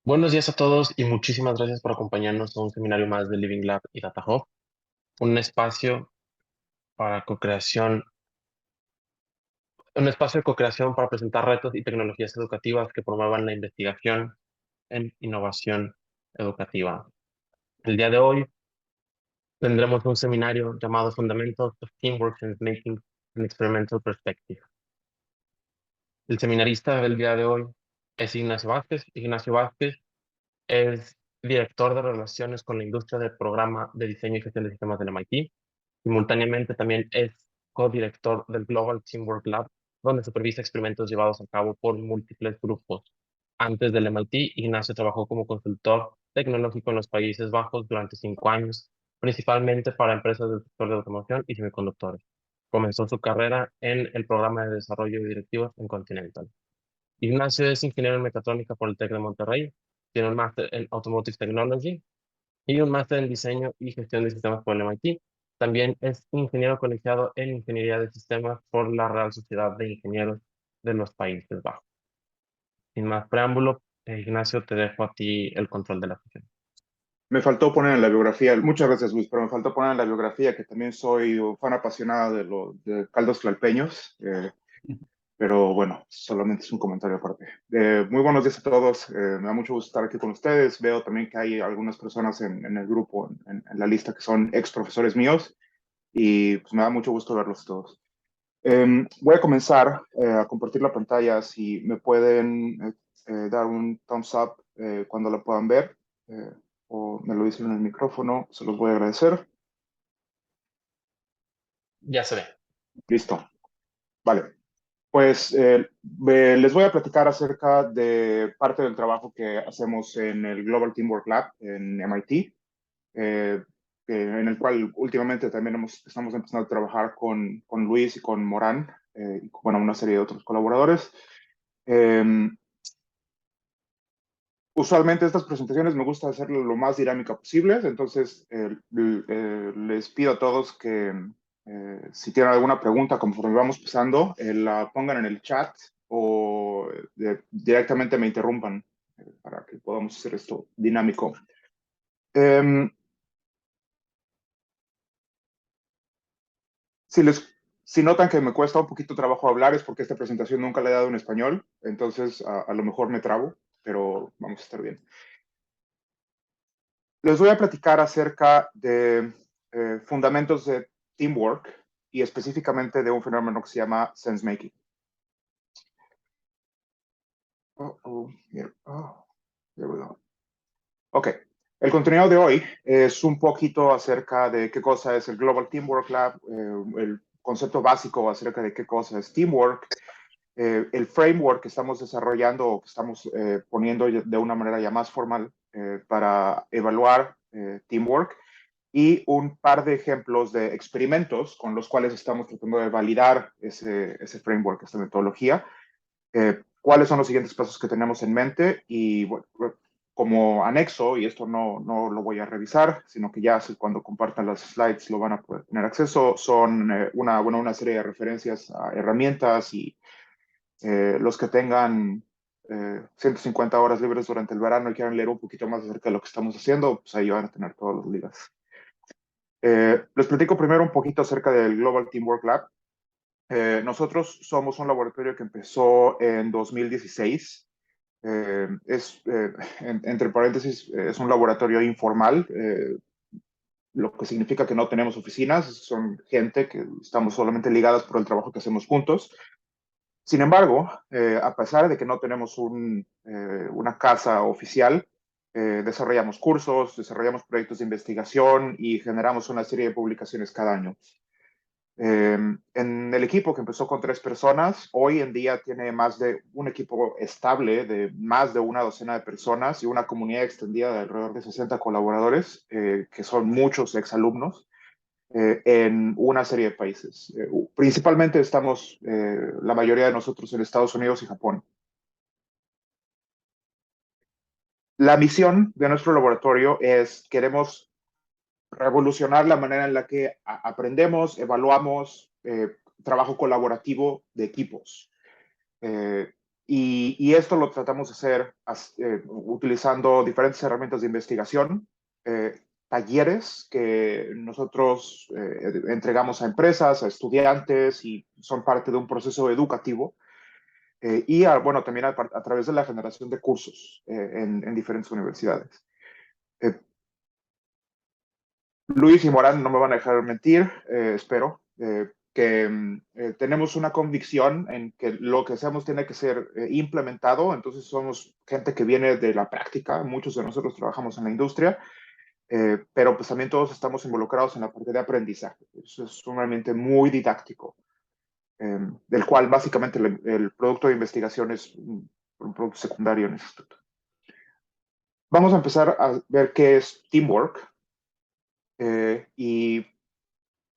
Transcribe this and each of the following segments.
Buenos días a todos y muchísimas gracias por acompañarnos a un seminario más de Living Lab y Data Hub, un espacio para co-creación, un espacio de co-creación para presentar retos y tecnologías educativas que promuevan la investigación en innovación educativa. El día de hoy tendremos un seminario llamado Fundamentals of Teamwork and Making an Experimental Perspective. El seminarista del día de hoy es Ignacio Vázquez. Ignacio Vázquez es director de relaciones con la industria del programa de diseño y gestión de sistemas del MIT. Simultáneamente también es codirector del Global Teamwork Lab, donde supervisa experimentos llevados a cabo por múltiples grupos. Antes del MIT, Ignacio trabajó como consultor tecnológico en los Países Bajos durante 5 años, principalmente para empresas del sector de automoción y semiconductores. Comenzó su carrera en el programa de desarrollo de directivos en Continental. Ignacio es ingeniero en mecatrónica por el TEC de Monterrey, tiene un máster en Automotive Technology y un máster en diseño y gestión de sistemas por el MIT. También es ingeniero colegiado en ingeniería de sistemas por la Real Sociedad de Ingenieros de los Países Bajos. Sin más preámbulo, Ignacio, te dejo a ti el control de la sesión. Me faltó poner en la biografía, muchas gracias Luis, pero me faltó poner en la biografía que también soy un fan apasionado de caldos tlalpeños, pero bueno, solamente es un comentario aparte. Muy buenos días a todos, me da mucho gusto estar aquí con ustedes. Veo también que hay algunas personas en el grupo, en la lista, que son ex profesores míos, y pues me da mucho gusto verlos todos. Voy a comenzar a compartir la pantalla. Si me pueden dar un thumbs up cuando la puedan ver, eh, o me lo dicen en el micrófono, se los voy a agradecer. Ya se ve. Listo. Vale. Pues les voy a platicar acerca de parte del trabajo que hacemos en el Global Teamwork Lab en MIT, eh, en el cual últimamente también estamos empezando a trabajar con Luis y con Morán, y bueno, una serie de otros colaboradores. Eh, Usualmente estas presentaciones me gusta hacerlo lo más dinámica posible, entonces les pido a todos que si tienen alguna pregunta conforme vamos pasando, la pongan en el chat o directamente me interrumpan para que podamos hacer esto dinámico. Eh, si, si notan que me cuesta un poquito trabajo hablar, es porque esta presentación nunca la he dado en español, entonces a lo mejor me trabo, pero vamos a estar bien. Les voy a platicar acerca de fundamentos de teamwork y específicamente de un fenómeno que se llama sense making. Ok, el contenido de hoy es un poquito acerca de qué cosa es el Global Teamwork Lab, el concepto básico acerca de qué cosa es teamwork, el framework que estamos desarrollando o que estamos poniendo de una manera ya más formal para evaluar teamwork, y un par de ejemplos de experimentos con los cuales estamos tratando de validar ese framework, esta metodología. ¿Cuáles son los siguientes pasos que tenemos en mente? Y bueno, como anexo, y esto no lo voy a revisar, sino que ya cuando compartan las slides lo van a poder tener acceso, son una serie de referencias a herramientas, y los que tengan 150 horas libres durante el verano y quieran leer un poquito más acerca de lo que estamos haciendo, pues ahí van a tener todos los ligas. Les platico primero un poquito acerca del Global Teamwork Lab. Nosotros somos un laboratorio que empezó en 2016. Entre paréntesis, es un laboratorio informal, lo que significa que no tenemos oficinas, son gente que estamos solamente ligadas por el trabajo que hacemos juntos. Sin embargo, a pesar de que no tenemos una casa oficial, desarrollamos cursos, desarrollamos proyectos de investigación y generamos una serie de publicaciones cada año. En el equipo, que empezó con 3 personas, hoy en día tiene más de un equipo estable de más de una docena de personas y una comunidad extendida de alrededor de 60 colaboradores, que son muchos exalumnos, en una serie de países. Principalmente estamos, la mayoría de nosotros, en Estados Unidos y Japón. La misión de nuestro laboratorio es: queremos revolucionar la manera en la que aprendemos, evaluamos, trabajo colaborativo de equipos. Y esto lo tratamos de hacer utilizando diferentes herramientas de investigación, talleres que nosotros entregamos a empresas, a estudiantes y son parte de un proceso educativo. Bueno, también a través de la generación de cursos en diferentes universidades. Eh, Luis y Morán no me van a dejar mentir, espero, que tenemos una convicción en que lo que hacemos tiene que ser implementado, entonces somos gente que viene de la práctica, muchos de nosotros trabajamos en la industria, pero pues también todos estamos involucrados en la parte de aprendizaje. Eso es sumamente muy didáctico, del cual básicamente el producto de investigación es un producto secundario en ese instituto. Vamos a empezar a ver qué es teamwork y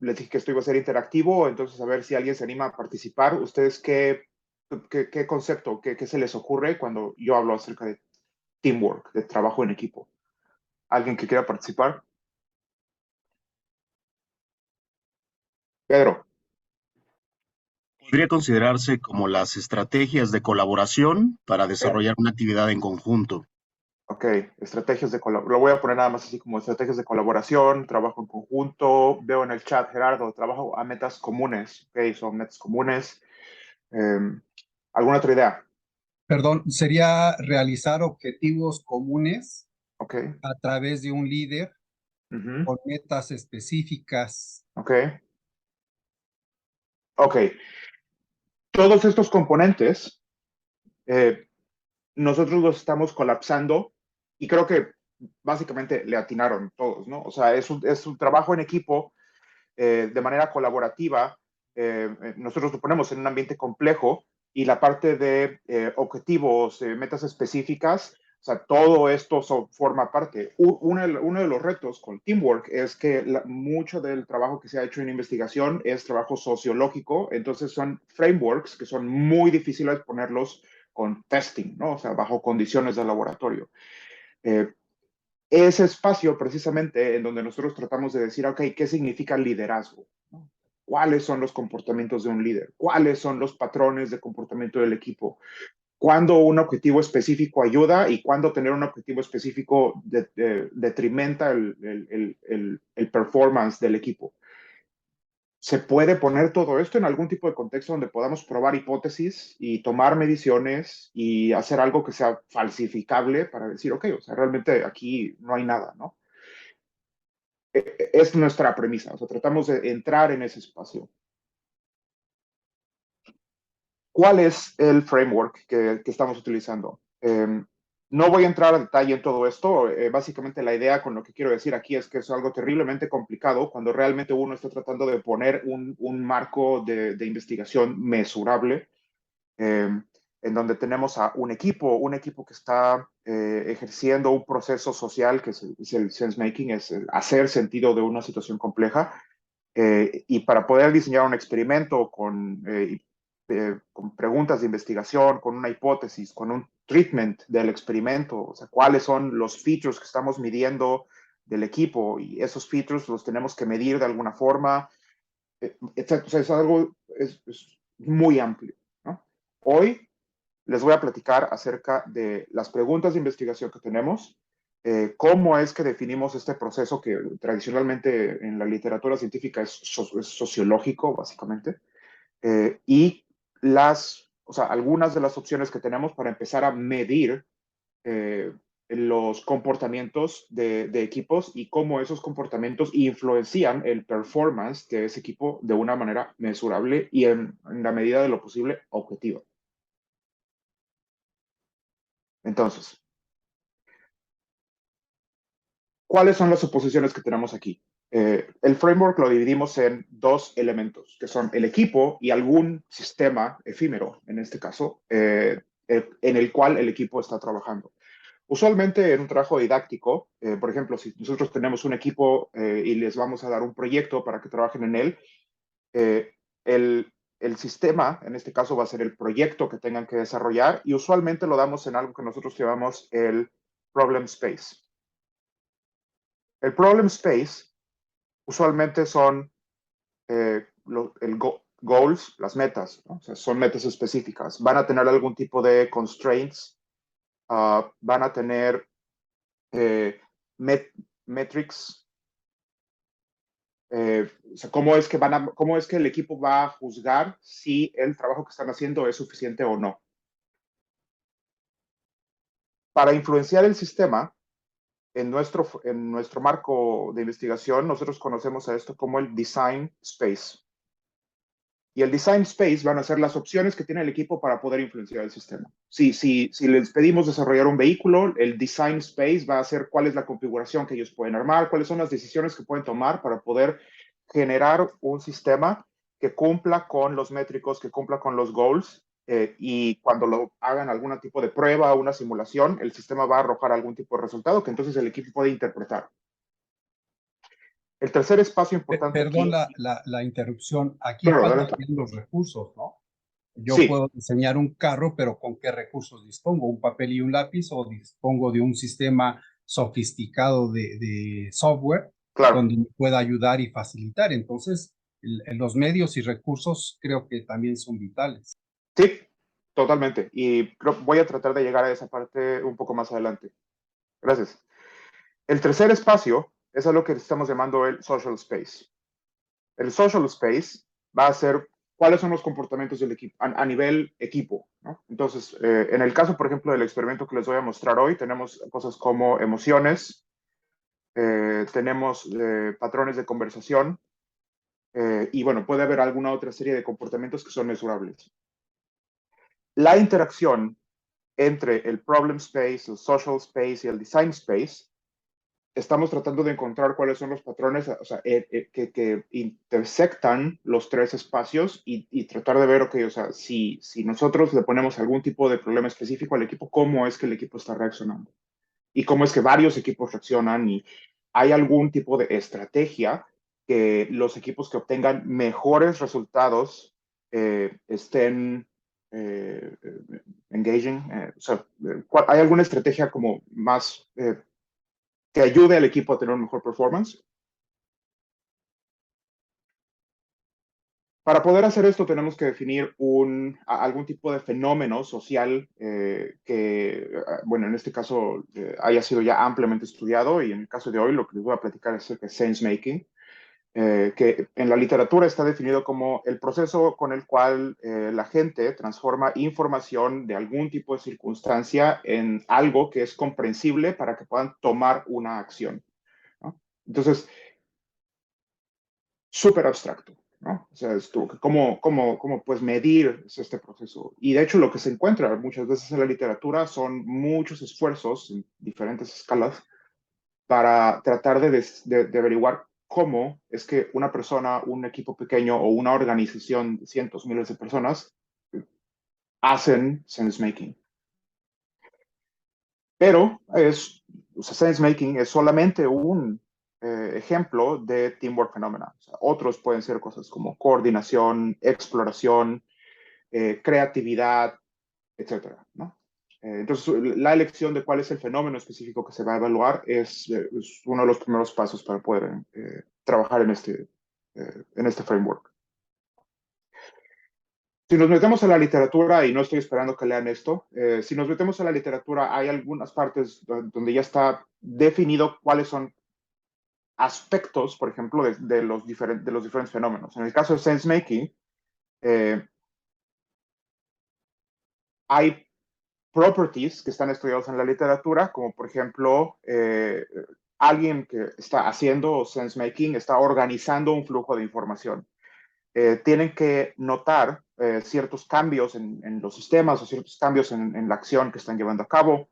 les dije que esto iba a ser interactivo, entonces a ver si alguien se anima a participar. ¿Ustedes qué concepto, qué se les ocurre cuando yo hablo acerca de teamwork, de trabajo en equipo? ¿Alguien que quiera participar? Pedro. Podría considerarse como las estrategias de colaboración para Ok, desarrollar una actividad en conjunto. ok, estrategias de colaboración. Lo voy a poner nada más así como estrategias de colaboración, trabajo en conjunto. Veo en el chat, Gerardo, trabajo a metas comunes. Ok, son metas comunes. Eh, ¿Alguna otra idea? Perdón, sería realizar objetivos comunes Ok, a través de un líder ujú, con metas específicas. ok, ok. Todos estos componentes eh, nosotros los estamos colapsando y creo que básicamente le atinaron todos, ¿no? O sea, es un trabajo en equipo de manera colaborativa. Nosotros lo ponemos en un ambiente complejo y la parte de objetivos, metas específicas, o sea, todo esto forma parte. Uno de los retos con Teamwork es que mucho del trabajo que se ha hecho en investigación es trabajo sociológico, entonces son frameworks que son muy difíciles ponerlos con testing, ¿no? O sea, bajo condiciones de laboratorio. Eh, Ese espacio precisamente en donde nosotros tratamos de decir, ok, ¿qué significa liderazgo? ¿No? ¿Cuáles son los comportamientos de un líder? ¿Cuáles son los patrones de comportamiento del equipo? ¿Cuándo un objetivo específico ayuda y cuándo tener un objetivo específico detrimenta el performance del equipo? ¿Se puede poner todo esto en algún tipo de contexto donde podamos probar hipótesis y tomar mediciones y hacer algo que sea falsificable para decir, ok, o sea, realmente aquí no hay nada, ¿no? Es nuestra premisa, o sea, tratamos de entrar en ese espacio. ¿Cuál es el framework que estamos utilizando? No voy a entrar a detalle en todo esto. Básicamente la idea con lo que quiero decir aquí es que es algo terriblemente complicado cuando realmente uno está tratando de poner un marco de investigación mesurable, eh, en donde tenemos a un equipo que está ejerciendo un proceso social que es el sense making, es el hacer sentido de una situación compleja. Y para poder diseñar un experimento con preguntas de investigación, con una hipótesis, con un treatment del experimento, o sea, cuáles son los features que estamos midiendo del equipo y esos features los tenemos que medir de alguna forma, etc. O sea, es muy amplio, ¿no? Hoy les voy a platicar acerca de las preguntas de investigación que tenemos, cómo es que definimos este proceso que tradicionalmente en la literatura científica es sociológico, básicamente, y o sea, algunas de las opciones que tenemos para empezar a medir eh, los comportamientos de equipos y cómo esos comportamientos influencian el performance de ese equipo de una manera mesurable y en la medida de lo posible objetiva. Entonces, ¿cuáles son las suposiciones que tenemos aquí? El framework lo dividimos en dos elementos, que son el equipo y algún sistema efímero, en este caso, en el cual el equipo está trabajando. Usualmente en un trabajo didáctico, por ejemplo, si nosotros tenemos un equipo y les vamos a dar un proyecto para que trabajen en él, eh, el sistema, en este caso, va a ser el proyecto que tengan que desarrollar y usualmente lo damos en algo que nosotros llamamos el problem space. El problem space usualmente son goals, las metas, ¿no? O sea, son metas específicas. Van a tener algún tipo de constraints, van a tener metrics, o sea, cómo es que el equipo va a juzgar si el trabajo que están haciendo es suficiente o no. Para influenciar el sistema, en nuestro marco de investigación, nosotros conocemos a esto como el design space. Y el design space van a ser las opciones que tiene el equipo para poder influenciar el sistema. Si les pedimos desarrollar un vehículo, el design space va a ser cuál es la configuración que ellos pueden armar, cuáles son las decisiones que pueden tomar para poder generar un sistema que cumpla con los métricos, que cumpla con los goals, y cuando lo hagan algún tipo de prueba o una simulación, el sistema va a arrojar algún tipo de resultado que entonces el equipo puede interpretar. El tercer espacio importante Perdón aquí... la interrupción. Aquí Claro, faltan adelante. también los recursos, ¿no? Yo Sí, puedo diseñar un carro, pero ¿con qué recursos dispongo? ¿Un papel y un lápiz o dispongo de un sistema sofisticado de software claro. donde me pueda ayudar y facilitar? Entonces, los medios y recursos creo que también son vitales. Sí, totalmente. Y voy a tratar de llegar a esa parte un poco más adelante. Gracias. El tercer espacio es a lo que estamos llamando el social space. El social space va a ser cuáles son los comportamientos del equipo a nivel equipo, ¿no? Entonces, en el caso, por ejemplo, del experimento que les voy a mostrar hoy, tenemos cosas como emociones, tenemos patrones de conversación, y bueno, puede haber alguna otra serie de comportamientos que son mesurables. La interacción entre el problem space, el social space y el design space, estamos tratando de encontrar cuáles son los patrones, o sea, que intersectan los tres espacios y tratar de ver, ok, o sea, si nosotros le ponemos algún tipo de problema específico al equipo, cómo es que el equipo está reaccionando y cómo es que varios equipos reaccionan y hay algún tipo de estrategia que los equipos que obtengan mejores resultados estén engaging, o sea, ¿hay alguna estrategia como más que ayude al equipo a tener un mejor performance? Para poder hacer esto tenemos que definir algún tipo de fenómeno social que, bueno, en este caso haya sido ya ampliamente estudiado y en el caso de hoy lo que les voy a platicar es acerca de sense making, que en la literatura está definido como el proceso con el cual la gente transforma información de algún tipo de circunstancia en algo que es comprensible para que puedan tomar una acción, ¿no? Entonces, súper abstracto, ¿no? O sea, ¿cómo puedes medir este proceso? Y de hecho lo que se encuentra muchas veces en la literatura son muchos esfuerzos en diferentes escalas para tratar de averiguar cómo es que una persona, un equipo pequeño o una organización de cientos, miles de personas hacen sense making. Pero o sea, sense making es solamente un ejemplo de teamwork phenomena. O sea, otros pueden ser cosas como coordinación, exploración, creatividad, etcétera, ¿no? Entonces, la elección de cuál es el fenómeno específico que se va a evaluar es uno de los primeros pasos para poder trabajar en este framework. Si nos metemos a la literatura, y no estoy esperando que lean esto, si nos metemos a la literatura, hay algunas partes donde ya está definido cuáles son aspectos, por ejemplo, de los diferentes fenómenos. En el caso de sense making, hay properties que están estudiados en la literatura, como por ejemplo, alguien que está haciendo sense making, está organizando un flujo de información. Tienen que notar ciertos cambios en los sistemas o ciertos cambios en la acción que están llevando a cabo.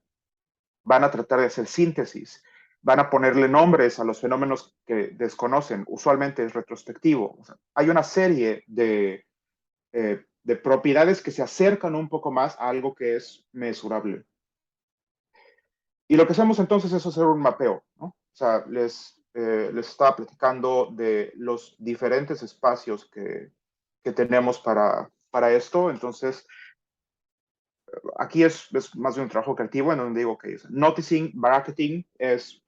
Van a tratar de hacer síntesis. Van a ponerle nombres a los fenómenos que desconocen. Usualmente es retrospectivo. O sea, hay una serie de propiedades que se acercan un poco más a algo que es mesurable. Y lo que hacemos entonces es hacer un mapeo, ¿no? O sea, les estaba platicando de los diferentes espacios que tenemos para esto. Entonces, aquí es más de un trabajo creativo en donde digo que noticing, bracketing es,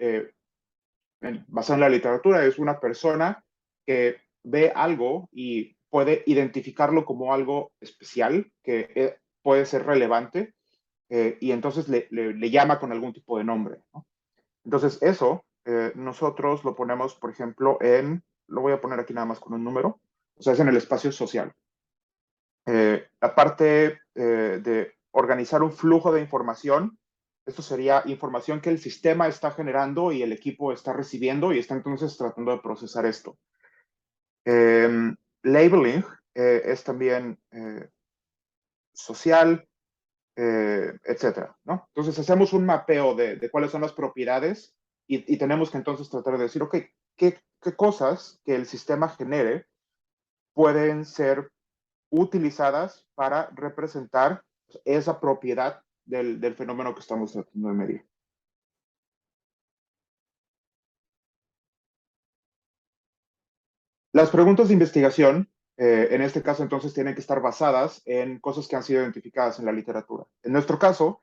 basado en la literatura, es una persona que ve algo y puede identificarlo como algo especial que puede ser relevante y entonces le llama con algún tipo de nombre, ¿no? Entonces eso nosotros lo ponemos, por ejemplo, lo voy a poner aquí nada más con un número, o sea, es en el espacio social. La parte de organizar un flujo de información, esto sería información que el sistema está generando y el equipo está recibiendo y está entonces tratando de procesar esto. Labeling es también social, etcétera, ¿no? Entonces hacemos un mapeo de cuáles son las propiedades y tenemos que entonces tratar de decir, ok, ¿qué cosas que el sistema genere pueden ser utilizadas para representar esa propiedad del fenómeno que estamos tratando de medir? Las preguntas de investigación, en este caso entonces, tienen que estar basadas en cosas que han sido identificadas en la literatura. En nuestro caso,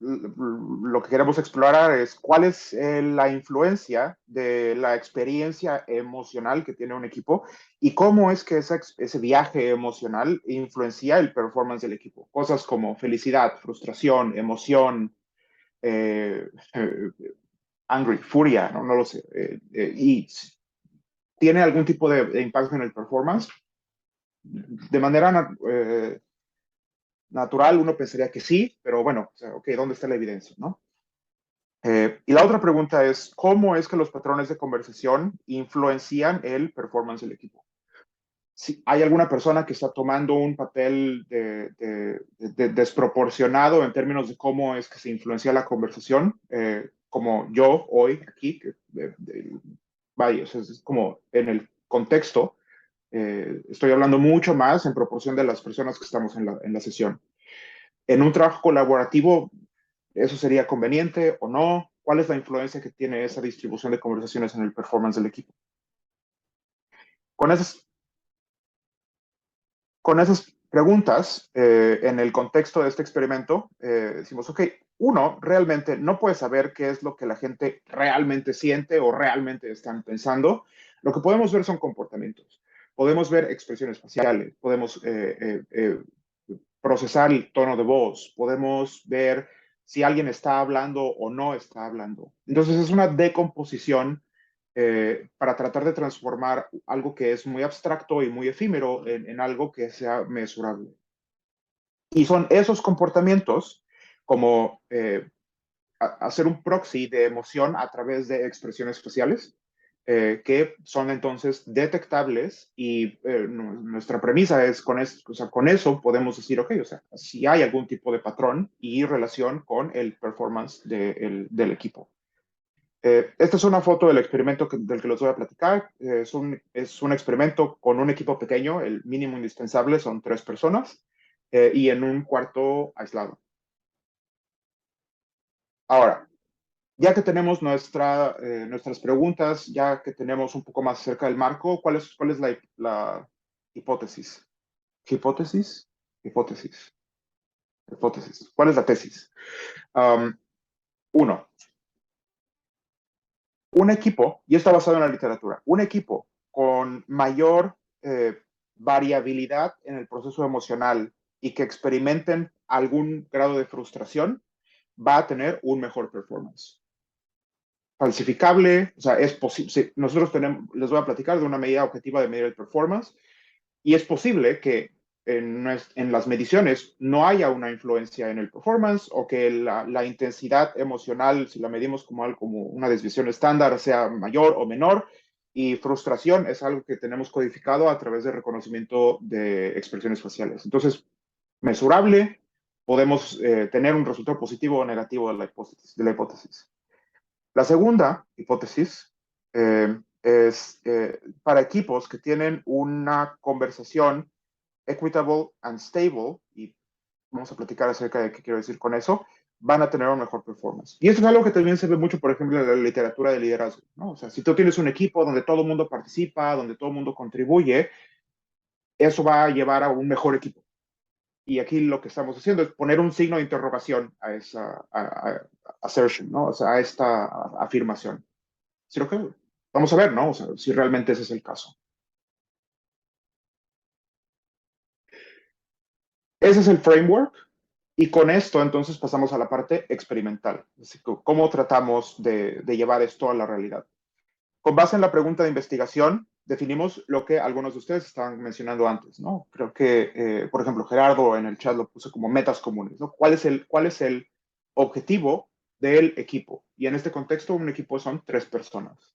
lo que queremos explorar es cuál es la influencia de la experiencia emocional que tiene un equipo y cómo es que ese viaje emocional influencia el performance del equipo. Cosas como felicidad, frustración, emoción, eh, eh, angry, furia, no lo sé. Y tiene algún tipo de impacto en el performance. De manera natural, uno pensaría que sí, pero bueno, o sea, ok, ¿dónde está la evidencia, no? Y la otra pregunta es, ¿cómo es que los patrones de conversación influencian el performance del equipo? Si hay alguna persona que está tomando un papel desproporcionado en términos de cómo es que se influencia la conversación, como yo hoy aquí, vaya, o sea, es como en el contexto, estoy hablando mucho más en proporción de las personas que estamos en la sesión. En un trabajo colaborativo, ¿eso sería conveniente o no? ¿Cuál es la influencia que tiene esa distribución de conversaciones en el performance del equipo? Con esas, con esas preguntas, en el contexto de este experimento, decimos, ok, uno realmente no puede saber qué es lo que la gente realmente siente o realmente están pensando. Lo que podemos ver son comportamientos. Podemos ver expresiones faciales, podemos procesar el tono de voz, podemos ver si alguien está hablando o no está hablando. Entonces es una decomposición para tratar de transformar algo que es muy abstracto y muy efímero en algo que sea mesurable. Y son esos comportamientos como hacer un proxy de emoción a través de expresiones faciales, que son entonces detectables y nuestra premisa es o sea, con eso podemos decir, ok, o sea, si hay algún tipo de patrón y relación con el performance del equipo. Esta es una foto del experimento del que les voy a platicar. Es un experimento con un equipo pequeño, el mínimo indispensable son 3 personas y en un cuarto aislado. Ahora, ya que tenemos nuestras preguntas, ya que tenemos un poco más cerca del marco, ¿cuál es la hipótesis? ¿Hipótesis? Hipótesis. Hipótesis. ¿Cuál es la tesis? Uno, un equipo, y está basado en la literatura, un equipo con mayor variabilidad en el proceso emocional y que experimenten algún grado de frustración, va a tener un mejor performance. Falsificable, o sea, es posible. Sí, nosotros les voy a platicar de una medida objetiva de medir el performance y es posible que en las mediciones no haya una influencia en el performance o que la intensidad emocional, si la medimos como algo como una desviación estándar, sea mayor o menor. Y frustración es algo que tenemos codificado a través de reconocimiento de expresiones faciales. Entonces, mesurable, podemos tener un resultado positivo o negativo de la hipótesis. La segunda hipótesis es para equipos que tienen una conversación equitable and stable, y vamos a platicar acerca de qué quiero decir con eso, van a tener un mejor performance. Y eso es algo que también se ve mucho, por ejemplo, en la literatura de liderazgo, ¿no? O sea, si tú tienes un equipo donde todo el mundo participa, donde todo el mundo contribuye, eso va a llevar a un mejor equipo. Y aquí lo que estamos haciendo es poner un signo de interrogación a esa assertion, ¿no? O sea, a esta afirmación. ¿Sí lo que? Vamos a ver, ¿no? O sea, si realmente ese es el caso. Ese es el framework. Y con esto, entonces, pasamos a la parte experimental. Así que, ¿cómo tratamos de llevar esto a la realidad? Con base en la pregunta de investigación, definimos lo que algunos de ustedes estaban mencionando antes, ¿no? Creo que, por ejemplo, Gerardo en el chat lo puso como metas comunes, ¿no? ¿Cuál es el objetivo del equipo? Y en este contexto, un equipo son 3 personas.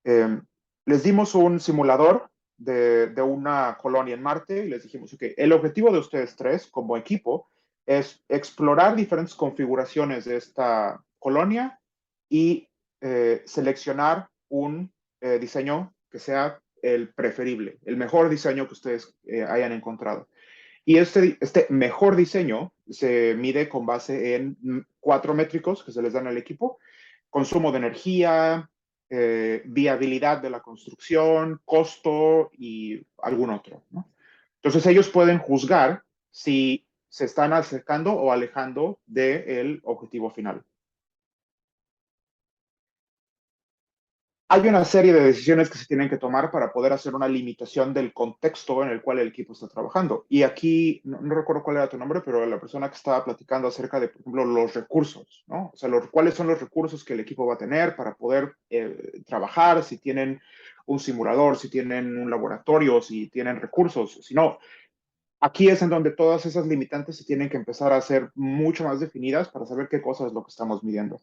Les dimos un simulador de una colonia en Marte y les dijimos, ok, el objetivo de ustedes 3 como equipo es explorar diferentes configuraciones de esta colonia y seleccionar un diseño que sea el preferible, el mejor diseño que ustedes hayan encontrado. Y este mejor diseño se mide con base en 4 métricos que se les dan al equipo: consumo de energía, viabilidad de la construcción, costo y algún otro, ¿no? Entonces ellos pueden juzgar si se están acercando o alejando del objetivo final. Hay una serie de decisiones que se tienen que tomar para poder hacer una limitación del contexto en el cual el equipo está trabajando. Y aquí, no recuerdo cuál era tu nombre, pero la persona que estaba platicando acerca de, por ejemplo, los recursos, ¿no? O sea, cuáles son los recursos que el equipo va a tener para poder trabajar, si tienen un simulador, si tienen un laboratorio, si tienen recursos, si no. Aquí es en donde todas esas limitantes se tienen que empezar a ser mucho más definidas para saber qué cosa es lo que estamos midiendo.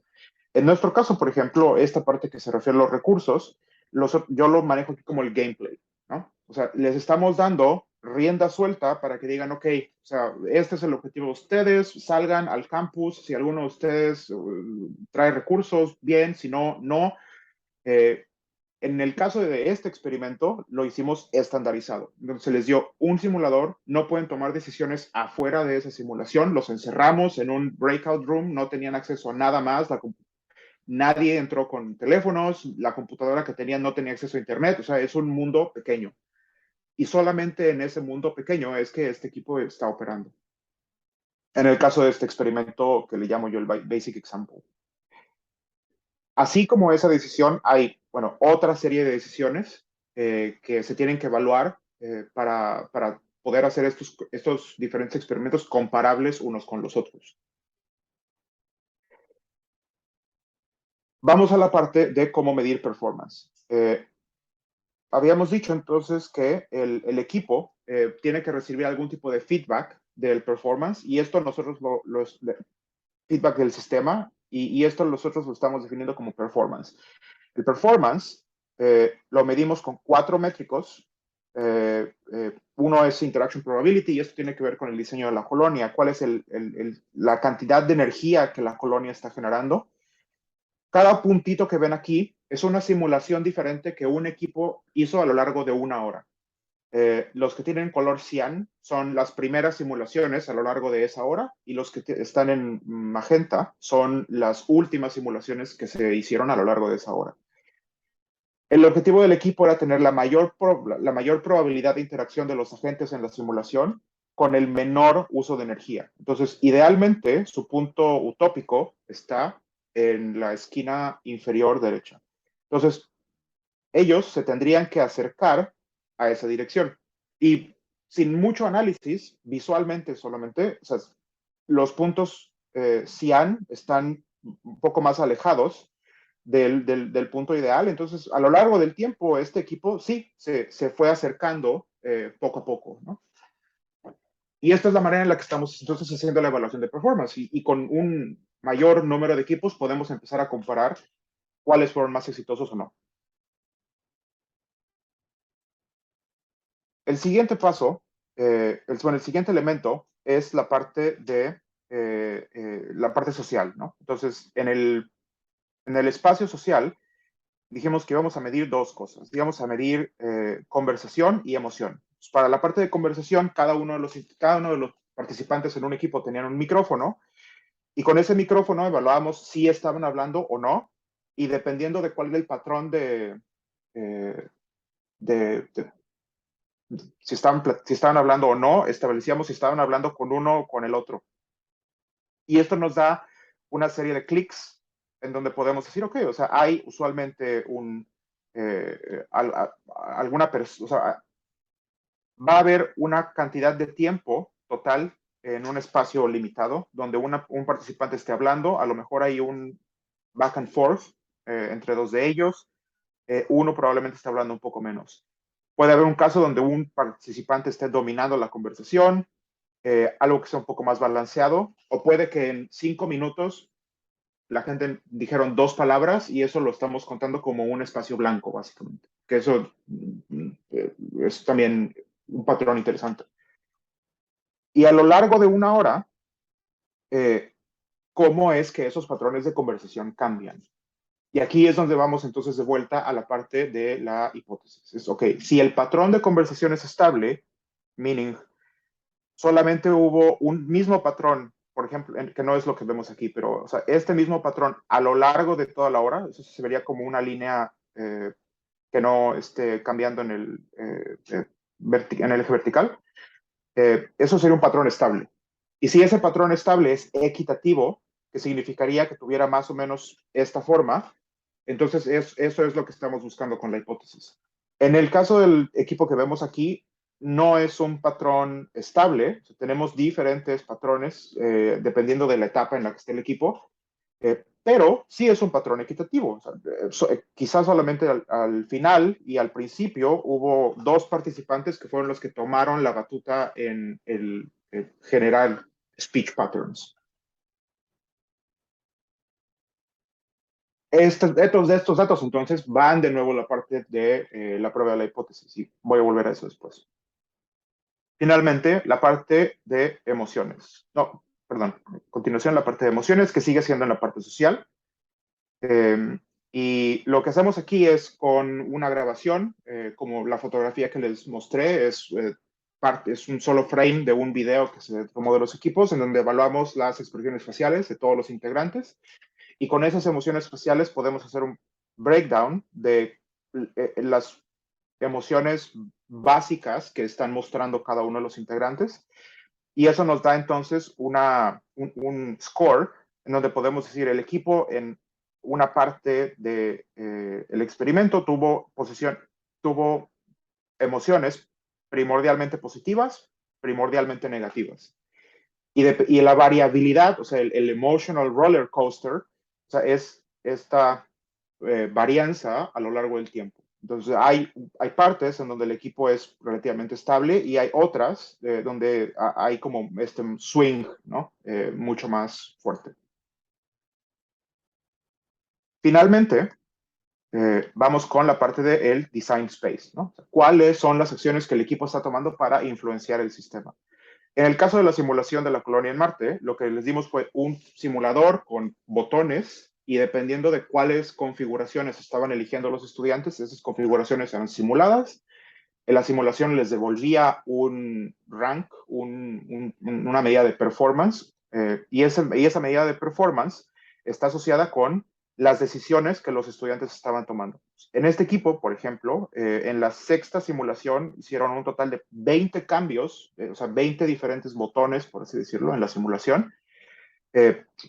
En nuestro caso, por ejemplo, esta parte que se refiere a los recursos, yo lo manejo aquí como el gameplay, ¿no? O sea, les estamos dando rienda suelta para que digan, ok, o sea, este es el objetivo de ustedes, salgan al campus, si alguno de ustedes trae recursos, bien, si no, no. En el caso de este experimento, lo hicimos estandarizado. Entonces se les dio un simulador, no pueden tomar decisiones afuera de esa simulación, los encerramos en un breakout room, no tenían acceso a nada más, nadie entró con teléfonos, la computadora que tenían no tenía acceso a internet, o sea, es un mundo pequeño. Y solamente en ese mundo pequeño es que este equipo está operando. En el caso de este experimento que le llamo yo el Basic Example. Así como esa decisión, hay, bueno, otra serie de decisiones que se tienen que evaluar para poder hacer estos diferentes experimentos comparables unos con los otros. Vamos a la parte de cómo medir performance. Habíamos dicho entonces que el equipo tiene que recibir algún tipo de feedback del performance y esto nosotros feedback del sistema y esto nosotros lo estamos definiendo como performance. El performance lo medimos con 4 métricos. Uno es interaction probability y esto tiene que ver con el diseño de la colonia. ¿Cuál es la cantidad de energía que la colonia está generando? Cada puntito que ven aquí es una simulación diferente que un equipo hizo a lo largo de 1 hora. Los que tienen color cian son las primeras simulaciones a lo largo de esa hora y los que están en magenta son las últimas simulaciones que se hicieron a lo largo de esa hora. El objetivo del equipo era tener la mayor probabilidad de interacción de los agentes en la simulación con el menor uso de energía. Entonces, idealmente, su punto utópico está en la esquina inferior derecha. Entonces, ellos se tendrían que acercar a esa dirección. Y sin mucho análisis, visualmente solamente, o sea, los puntos cian están un poco más alejados del punto ideal. Entonces, a lo largo del tiempo, este equipo sí se fue acercando poco a poco, ¿no? Y esta es la manera en la que estamos entonces haciendo la evaluación de performance. Y con un mayor número de equipos podemos empezar a comparar cuáles fueron más exitosos o no. El siguiente paso, el siguiente elemento es la parte de la parte social, ¿no? Entonces, en el espacio social, dijimos que íbamos a medir 2 cosas. Íbamos a medir conversación y emoción. Pues para la parte de conversación, cada uno de los participantes en un equipo tenían un micrófono y con ese micrófono evaluábamos si estaban hablando o no y dependiendo de cuál era el patrón si estaban hablando o no, establecíamos si estaban hablando con uno o con el otro. Y esto nos da una serie de clics en donde podemos decir, ok, o sea, hay usualmente alguna persona, o sea, va a haber una cantidad de tiempo total en un espacio limitado, donde un participante esté hablando, a lo mejor hay un back and forth entre dos de ellos, uno probablemente está hablando un poco menos. Puede haber un caso donde un participante esté dominando la conversación, algo que sea un poco más balanceado, o puede que en 5 minutos la gente dijeron 2 palabras y eso lo estamos contando como un espacio blanco, básicamente. Que eso es también un patrón interesante. Y a lo largo de una hora, ¿cómo es que esos patrones de conversación cambian? Y aquí es donde vamos entonces de vuelta a la parte de la hipótesis. Es, ok, si el patrón de conversación es estable, meaning solamente hubo un mismo patrón, por ejemplo, que no es lo que vemos aquí, pero o sea, este mismo patrón a lo largo de toda la hora, eso se vería como una línea que no esté cambiando en en el eje vertical, eso sería un patrón estable. Y si ese patrón estable es equitativo, que significaría que tuviera más o menos esta forma, entonces eso es lo que estamos buscando con la hipótesis. En el caso del equipo que vemos aquí, no es un patrón estable, tenemos diferentes patrones dependiendo de la etapa en la que esté el equipo, pero sí es un patrón equitativo. O sea, quizás solamente al final y al principio hubo 2 participantes que fueron los que tomaron la batuta en el general speech patterns. Estos datos entonces van de nuevo a la parte de la prueba de la hipótesis y voy a volver a eso después. Finalmente, la parte de emociones. No, perdón, a continuación la parte de emociones que sigue siendo en la parte social. Y lo que hacemos aquí es con una grabación, como la fotografía que les mostré, es un solo frame de un video que se tomó de los equipos en donde evaluamos las expresiones faciales de todos los integrantes y con esas emociones faciales podemos hacer un breakdown de las emociones básicas que están mostrando cada uno de los integrantes y eso nos da entonces un score en donde podemos decir el equipo en una parte del experimento tuvo emociones primordialmente positivas, primordialmente negativas. Y la variabilidad, o sea, el emotional roller coaster, o sea, es esta varianza a lo largo del tiempo. Entonces, hay partes en donde el equipo es relativamente estable y hay otras donde hay como este swing, ¿no? Mucho más fuerte. Finalmente, vamos con la parte del design space, ¿no? O sea, ¿cuáles son las acciones que el equipo está tomando para influenciar el sistema? En el caso de la simulación de la colonia en Marte, lo que les dimos fue un simulador con botones y dependiendo de cuáles configuraciones estaban eligiendo los estudiantes, esas configuraciones eran simuladas. En la simulación les devolvía un rank, una medida de performance, y esa medida de performance está asociada con las decisiones que los estudiantes estaban tomando. En este equipo, por ejemplo, en la 6ª simulación hicieron un total de 20 cambios, o sea, 20 diferentes botones, por así decirlo, en la simulación,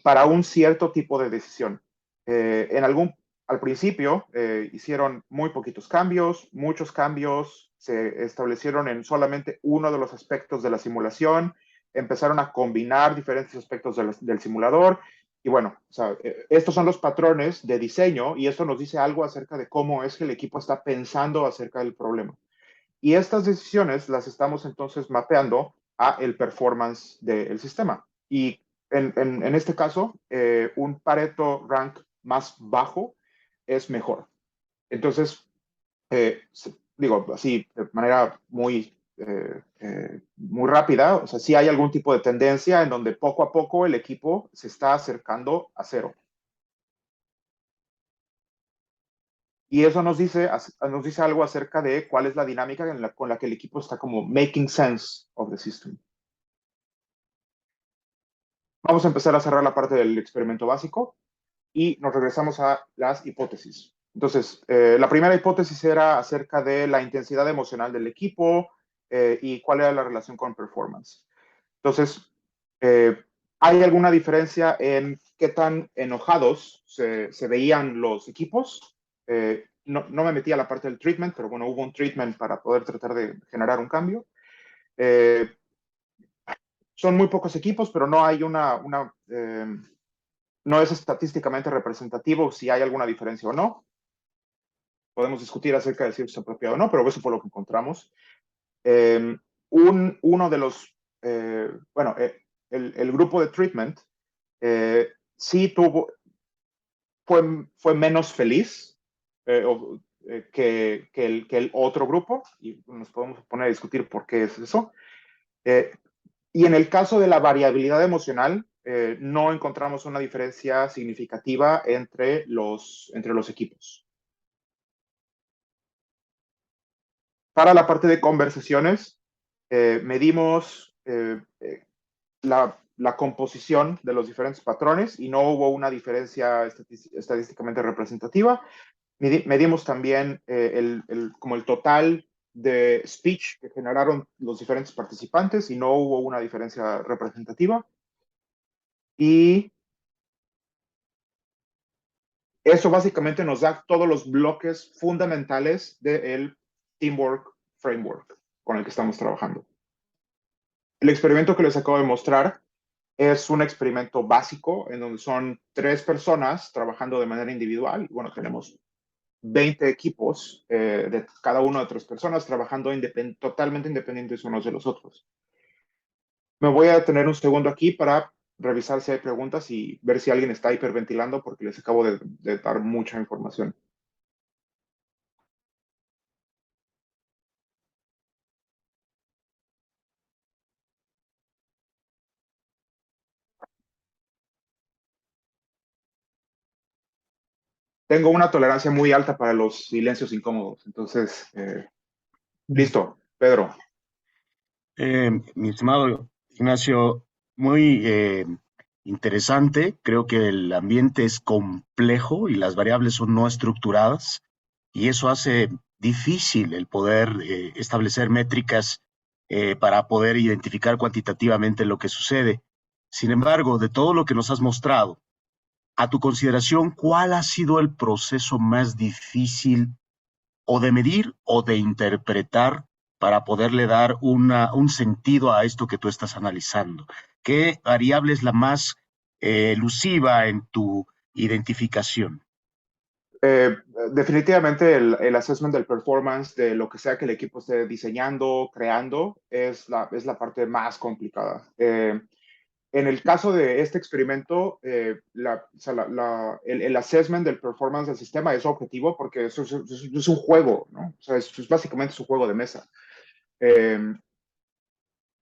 para un cierto tipo de decisión. Al principio hicieron muy poquitos cambios, muchos cambios se establecieron en solamente uno de los aspectos de la simulación, empezaron a combinar diferentes aspectos del simulador y bueno, o sea, estos son los patrones de diseño y esto nos dice algo acerca de cómo es que el equipo está pensando acerca del problema. Y estas decisiones las estamos entonces mapeando a el performance del sistema. Y en este caso, un Pareto rank más bajo es mejor. Entonces, digo así, de manera muy rápida, o sea, sí hay algún tipo de tendencia en donde poco a poco el equipo se está acercando a 0. Y eso nos dice algo acerca de cuál es la dinámica con la que el equipo está como making sense of the system. Vamos a empezar a cerrar la parte del experimento básico y nos regresamos a las hipótesis. Entonces, la primera hipótesis era acerca de la intensidad emocional del equipo y cuál era la relación con performance. Entonces, ¿hay alguna diferencia en qué tan enojados se veían los equipos? No me metí a la parte del treatment, pero bueno, hubo un treatment para poder tratar de generar un cambio. son muy pocos equipos, pero no hay no es estadísticamente representativo si hay alguna diferencia o no. Podemos discutir acerca de si es apropiado o no, pero eso fue lo que encontramos. Eh, uno de los, bueno, el grupo de treatment sí fue menos feliz que el otro grupo, y nos podemos poner a discutir por qué es eso. Y en el caso de la variabilidad emocional, no encontramos una diferencia significativa entre los equipos. Para la parte de conversaciones, medimos la composición de los diferentes patrones y no hubo una diferencia estadísticamente representativa. Medimos también como el total de speech que generaron los diferentes participantes y no hubo una diferencia representativa. Y eso básicamente nos da todos los bloques fundamentales del Teamwork Framework con el que estamos trabajando. El experimento que les acabo de mostrar es un experimento básico en donde son 3 personas trabajando de manera individual. Bueno, tenemos 20 equipos de cada uno de 3 personas trabajando totalmente independientes unos de los otros. Me voy a detener un segundo aquí para revisar si hay preguntas y ver si alguien está hiperventilando porque les acabo de dar mucha información. Tengo una tolerancia muy alta para los silencios incómodos. Entonces, listo, Pedro. Mi estimado Ignacio, muy interesante. Creo que el ambiente es complejo y las variables son no estructuradas y eso hace difícil el poder establecer métricas para poder identificar cuantitativamente lo que sucede. Sin embargo, de todo lo que nos has mostrado, a tu consideración, ¿cuál ha sido el proceso más difícil o de medir o de interpretar para poderle dar un sentido a esto que tú estás analizando? ¿Qué variable es la más elusiva en tu identificación? Eh, Definitivamente el assessment del performance de lo que sea que el equipo esté diseñando, creando, es la parte más complicada. En el caso de este experimento, el assessment del performance del sistema es objetivo porque eso es un juego, ¿no? O sea, es básicamente un juego de mesa.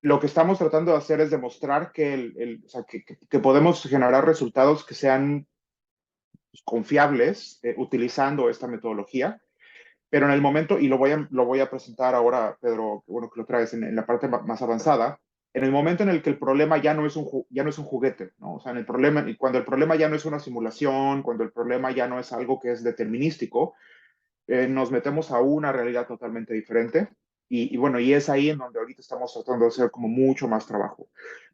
Lo que estamos tratando de hacer es demostrar o sea, que podemos generar resultados que sean confiables utilizando esta metodología, pero en el momento, y lo voy a presentar ahora, Pedro, bueno que lo traes en la parte más avanzada, en el momento en el que el problema ya no es ya no es un juguete, ¿no? O sea, cuando el problema ya no es una simulación, cuando el problema ya no es algo que es determinístico, nos metemos a una realidad totalmente diferente. Y bueno, y es ahí en donde ahorita estamos tratando de hacer como mucho más trabajo.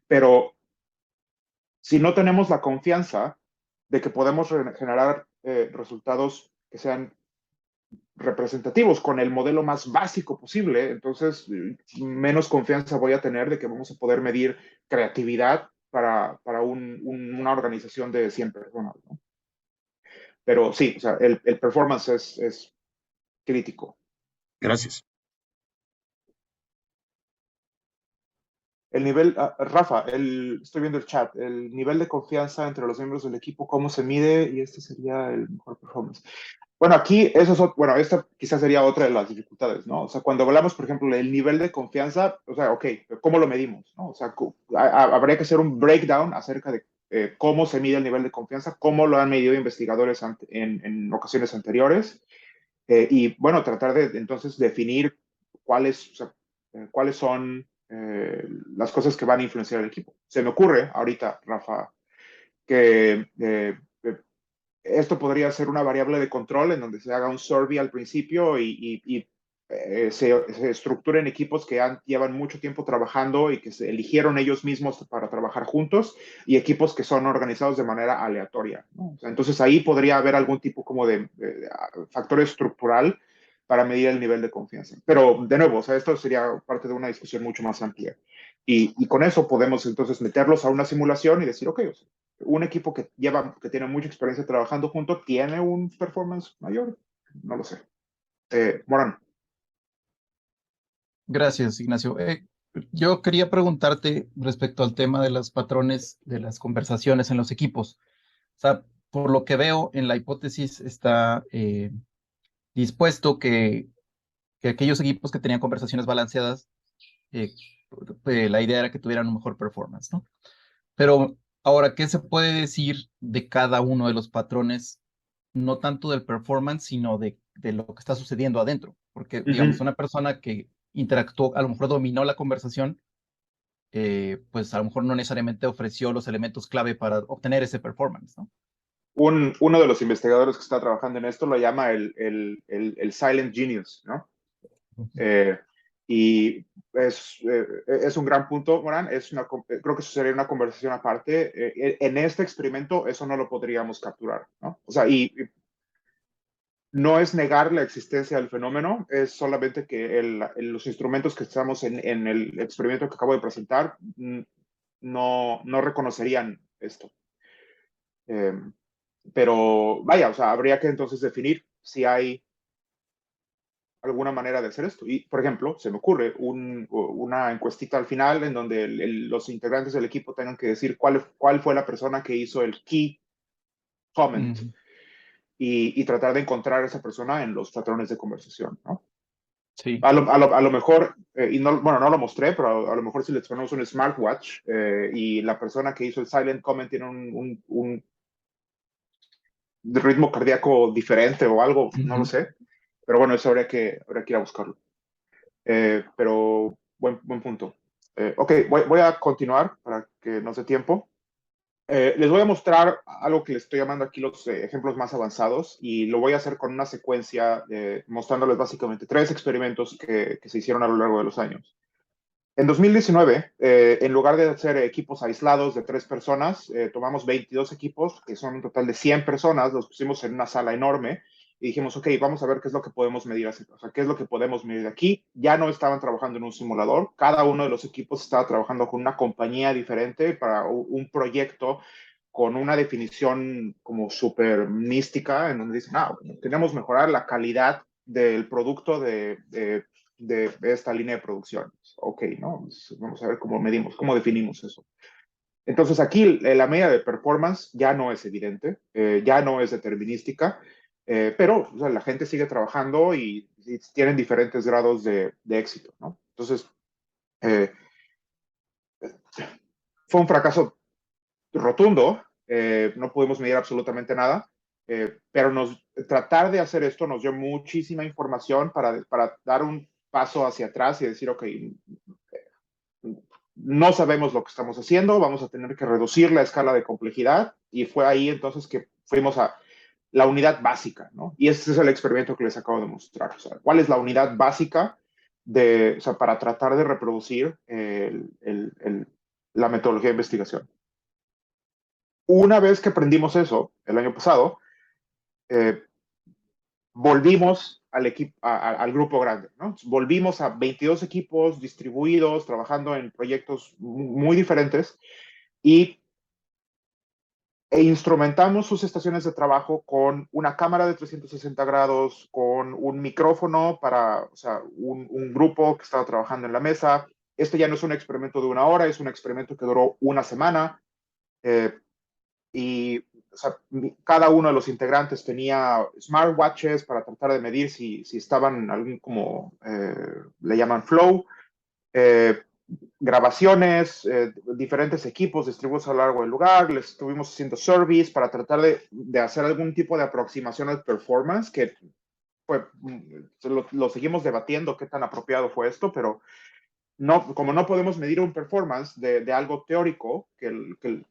Pero si no tenemos la confianza de que podemos generar resultados que sean representativos con el modelo más básico posible, entonces menos confianza voy a tener de que vamos a poder medir creatividad para una organización de 100 personas, ¿no? Pero sí, o sea, el performance es crítico. Gracias. El nivel, Rafa, estoy viendo el chat, el nivel de confianza entre los miembros del equipo, cómo se mide, y este sería el mejor performance. Bueno, aquí, bueno, esta quizás sería otra de las dificultades, ¿no? O sea, cuando hablamos, por ejemplo, del nivel de confianza, o sea, ok, ¿cómo lo medimos? ¿No? O sea, habría que hacer un breakdown acerca de cómo se mide el nivel de confianza, cómo lo han medido investigadores en ocasiones anteriores, y bueno, tratar de entonces definir o sea, cuáles son las cosas que van a influenciar el equipo. Se me ocurre ahorita, Rafa, que esto podría ser una variable de control en donde se haga un survey al principio y se estructuren equipos que llevan mucho tiempo trabajando y que se eligieron ellos mismos para trabajar juntos y equipos que son organizados de manera aleatoria, ¿no? O sea, entonces ahí podría haber algún tipo como de factor estructural para medir el nivel de confianza. Pero de nuevo, o sea, esto sería parte de una discusión mucho más amplia. Y con eso podemos entonces meterlos a una simulación y decir, ok, o sea, un equipo que tiene mucha experiencia trabajando junto, ¿tiene un performance mayor? No lo sé. Morán. Gracias, Ignacio. Yo quería preguntarte respecto al tema de los patrones de las conversaciones en los equipos. O sea, por lo que veo en la hipótesis está dispuesto que aquellos equipos que tenían conversaciones balanceadas, eh, la idea era que tuvieran un mejor performance, ¿no? Pero ahora, ¿qué se puede decir de cada uno de los patrones? No tanto del performance, sino de lo que está sucediendo adentro. Porque, digamos, una persona que interactuó, a lo mejor dominó la conversación, pues a lo mejor no necesariamente ofreció los elementos clave para obtener ese performance, ¿no? Uno de los investigadores que está trabajando en esto lo llama el silent genius, ¿no? Y es un gran punto, Morán. Creo que eso sería una conversación aparte. En este experimento eso no lo podríamos capturar, ¿no? O sea, y no es negar la existencia del fenómeno, es solamente que los instrumentos que estamos en el experimento que acabo de presentar no reconocerían esto. Pero vaya, o sea, habría que entonces definir si hay alguna manera de hacer esto. Y, por ejemplo, se me ocurre una encuestita al final en donde los integrantes del equipo tengan que decir cuál fue la persona que hizo el key comment y tratar de encontrar a esa persona en los patrones de conversación, ¿no? Sí. A lo mejor, y no, bueno, no lo mostré, pero a lo mejor si les ponemos un smartwatch y la persona que hizo el silent comment tiene un ritmo cardíaco diferente o algo, no lo sé. Pero bueno, eso habría que ir a buscarlo. Pero buen punto. Ok, voy a continuar para que no se tiempo. Les voy a mostrar algo que les estoy llamando aquí los ejemplos más avanzados y lo voy a hacer con una secuencia mostrándoles básicamente 3 experimentos que se hicieron a lo largo de los años. En 2019, en lugar de hacer equipos aislados de 3 personas, tomamos 22 equipos, que son un total de 100 personas, los pusimos en una sala enorme y dijimos, ok, vamos a ver qué es lo que podemos medir, o sea, qué es lo que podemos medir aquí. Ya no estaban trabajando en un simulador, cada uno de los equipos estaba trabajando con una compañía diferente para un proyecto con una definición como súper mística, en donde dicen, queremos mejorar la calidad del producto de esta línea de producción. Ok, ¿no? Vamos a ver cómo medimos, cómo definimos eso. Entonces aquí la medida de performance ya no es evidente, ya no es determinística, pero o sea, la gente sigue trabajando y tienen diferentes grados de éxito, ¿no? Entonces, fue un fracaso rotundo, no pudimos medir absolutamente nada, pero tratar de hacer esto nos dio muchísima información para dar un paso hacia atrás y decir, ok, no sabemos lo que estamos haciendo, vamos a tener que reducir la escala de complejidad y fue ahí entonces que fuimos a la unidad básica, ¿no? Y ese es el experimento que les acabo de mostrar. O sea, ¿cuál es la unidad básica o sea, para tratar de reproducir la metodología de investigación? Una vez que aprendimos eso el año pasado, volvimos al grupo grande, ¿no? Volvimos a 22 equipos distribuidos, trabajando en proyectos muy diferentes e instrumentamos sus estaciones de trabajo con una cámara de 360 grados, con un micrófono para, o sea, un grupo que estaba trabajando en la mesa. Esto ya no es un experimento de 1 hora, es un experimento que duró 1 semana. Y o sea, cada uno de los integrantes tenía smartwatches para tratar de medir si estaban algún como le llaman flow, grabaciones, diferentes equipos distribuidos a lo largo del lugar, les estuvimos haciendo surveys para tratar de hacer algún tipo de aproximación al performance, que fue, lo seguimos debatiendo qué tan apropiado fue esto, pero no, como no podemos medir un performance de algo teórico